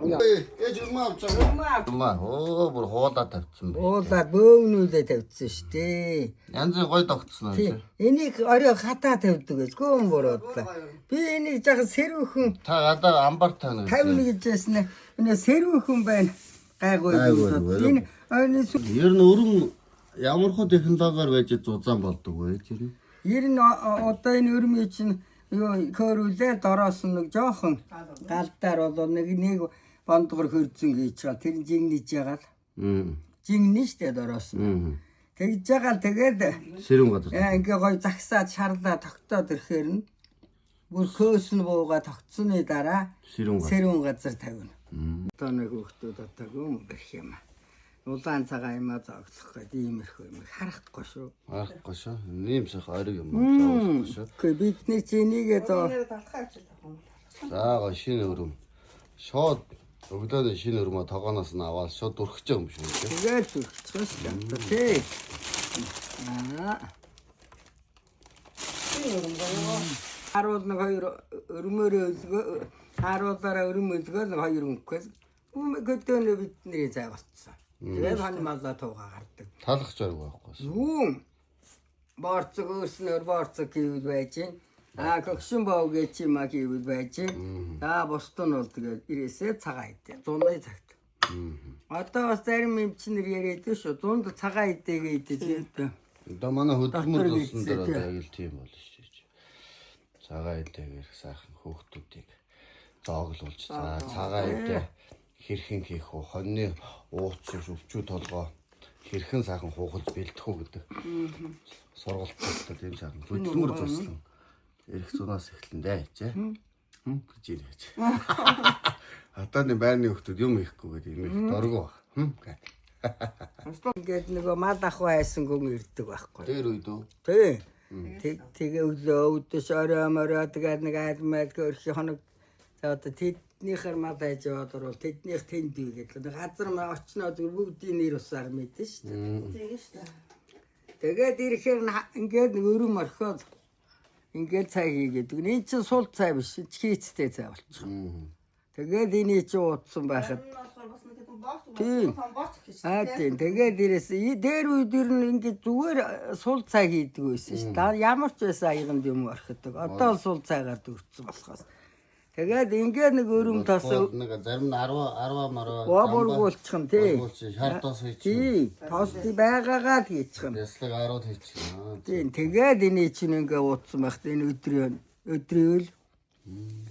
Ээж өрмөө авчаа. Бүр хуулаад тавьчихсан бэ. Уулаад бөөгнүүдээ тавьчихсан шүү дээ. Янзын гой тогтсон аа. Энийг орой хатаа тавьдаг гэж гүн буруудлаа. Би энийг жаахан сэрүүхэн Та гадаа амбар таана. 50 гэж яснаа. Энэ сэрүүхэн байна. Гайгүй. Энэ ойрны Ер нь өрн ямархуу технологиор байж зузаан болдог вэ тэр нь? ер нь одоо энэ өрмий чинь юу хөөрүүлээ дороос нэг жоохон галдаар бол нэг бондгор хөрцөн гэж байгаа. Тэр жигнэж ягаал. Жигнэ штэ дороос. Тэгж байгаа тэгээд Сэрүүн газар. ингээ гой загсаад шарлаа тогтоод ирэхээр нь бүр көөс нь бууга тогтсны дараа сэрүүн газар тавина. Одоо нэг хүүхдүүд одоо гүм бэрх юм. Улаан цагаан юм зоглох гэдэг иймэрхүү юм харахгүй шүү. Харахгүй шүү. Ийм сах ориг юм зоглохгүй шүү. Гэхдээ бидний чинийгээ зоо. За гоо шинэ өрөм. Шууд өглөөний шинэ өрмөө тогооноос нь аваад шууд дүрхэж байгаа юм шүү. Тэгээд зүрхчихсэн шүү. Тий. Харуул нэг хоёр өрмөөрөө өлгөө харуулаараа өрөм өлгөө нэг хоёр өнгөхөөс гэдэг бидний зай болцсон. Тэгээд хань малла тууга гардаг. Талах зориг байхгүй шүү. Юу борцог өснөр борцог хийвэл байж гин. Гөгшин боо гэж юм а хийвэл байж гин. Бусдын бол тэгээд ирээсээ цагаан идэ. Зуны цагт. Одоо бас зарим эмчнэр яриад шүү. Дунд цагаан идэгээ идэж. Одоо манай хөдөлмөр зусан дээр одоо яг л тийм болно шүү. Цагаан идэгээр сайхан хөөхтүүдийг зооглуулж цагаан идэ хэрхэн хийх вэ? Хоньны ууц өвчүү толгоо хэрхэн сайхан хуухалж бэлдэх үү гэдэг. Сургалттай тийм сайхан хөдөлмөр зуслан эрх зунаас эхлэн дайчаа. Гэж ирээч. Атаны байрны хүмүүс юм ихгүй гэдэг юм их доргоо. Ингээд нөгөө мал ах байсан гүн ирдэг байхгүй. Тэр үед үү? Тий. Тэгээ өдөөс орой тэгээд нэг айлмал гөрхи хоног за одоо тэднийхэр мал байж яваад орвол тэднийх тэнд бий гэдэг. Газар маа очноо зүр бүгдийн нэр усаар мэдэн шүү дээ. Тэгээд ирэхээр ингээд нэг өрөм орхиод ингээд цай хийгээд. Энэ чинь сул цай биш, хийцтэй цай болчих. Тэгээд энийг чи уудсан байхад тийм. Тийм. Тэгээд ирээсээ дээр үед ер нь ингээд зүгээр сул цай хийдэг байсан шүү дээ. Ямар ч байсан аяганд юм орхидог. Одоо сул цайгаар дүүрсэн болохоос. Тэгээд ингээд нэг өрөм тас нэг зарим нь 10 мараа бургуулчих юм тий. Шартаас хийчих. Тий. Тост байгаагаа хийчих юм. Яслаг 10-д хийчих. Тийм. Тэгээд энийг чинь ингээд уудсан байхад энэ өдрийн үл